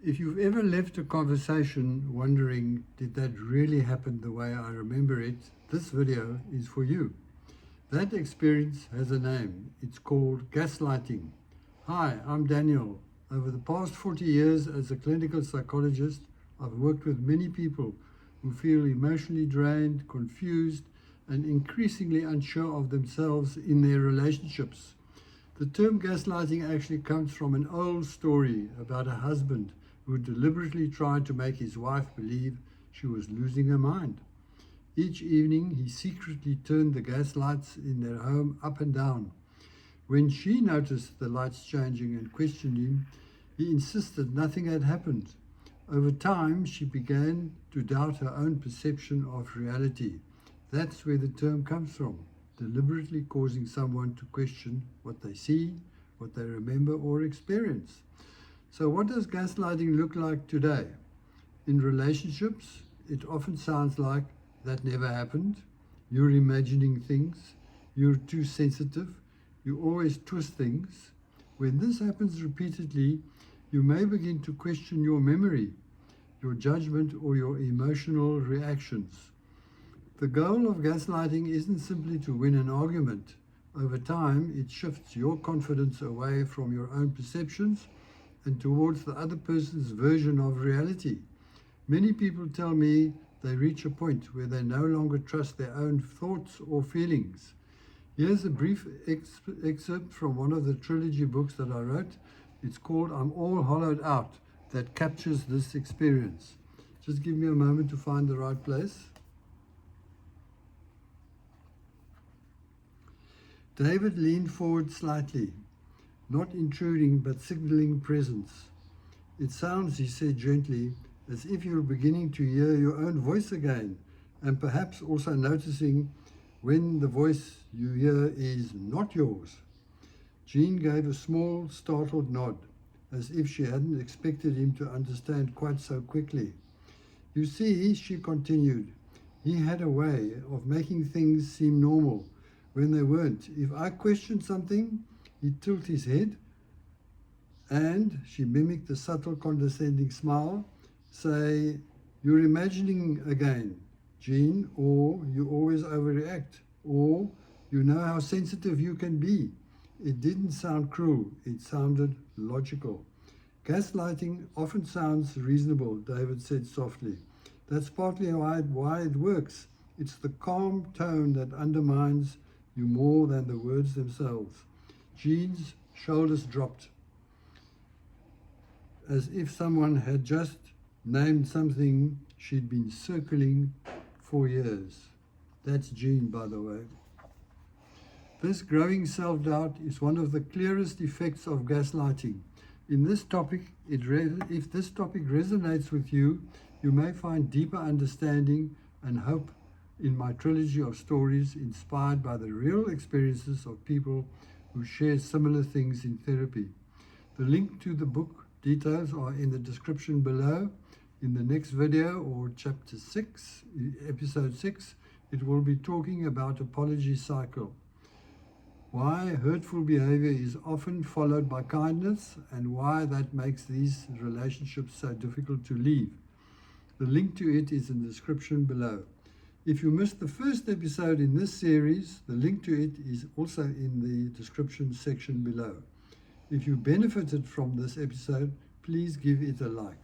If you've ever left a conversation wondering, did that really happen the way I remember it, this video is for you. That experience has a name. It's called gaslighting. Hi, I'm Daniel. Over the past 40 years as a clinical psychologist, I've worked with many people who feel emotionally drained, confused, and increasingly unsure of themselves in their relationships. The term gaslighting actually comes from an old story about a husband who deliberately tried to make his wife believe she was losing her mind. Each evening, he secretly turned the gas lights in their home up and down. When she noticed the lights changing and questioned him, he insisted nothing had happened. Over time, she began to doubt her own perception of reality. That's where the term comes from, deliberately causing someone to question what they see, what they remember or experience. So what does gaslighting look like today? In relationships, it often sounds like, that never happened, you're imagining things, you're too sensitive, you always twist things. When this happens repeatedly, you may begin to question your memory, your judgment, or your emotional reactions. The goal of gaslighting isn't simply to win an argument. Over time, it shifts your confidence away from your own perceptions and towards the other person's version of reality. Many people tell me they reach a point where they no longer trust their own thoughts or feelings. Here's a brief excerpt from one of the trilogy books that I wrote. It's called I'm All Hollowed Out, that captures this experience. Just give me a moment to find the right place. David leaned forward slightly, not intruding but signaling presence. It sounds, he said gently, as if you're beginning to hear your own voice again, and perhaps also noticing when the voice you hear is not yours. Jean gave a small, startled nod, as if she hadn't expected him to understand quite so quickly. You see, she continued, he had a way of making things seem normal when they weren't. If I questioned something, he'd tilt his head, and she mimicked the subtle condescending smile, say, you're imagining again, Jean, or you always overreact, or you know how sensitive you can be. It didn't sound cruel, it sounded logical. Gaslighting often sounds reasonable, David said softly. That's partly why it works. It's the calm tone that undermines you more than the words themselves. Jean's shoulders dropped, as if someone had just named something she'd been circling for years. That's Jean, by the way. This growing self-doubt is one of the clearest effects of gaslighting. In this topic, if this topic resonates with you, you may find deeper understanding and hope in my trilogy of stories inspired by the real experiences of people who share similar things in therapy. The link to the book details are in the description below. In the next video, or chapter 6, episode 6, it will be talking about apology cycle. Why hurtful behavior is often followed by kindness and why that makes these relationships so difficult to leave. The link to it is in the description below. If you missed the first episode in this series, the link to it is also in the description section below. If you benefited from this episode, please give it a like.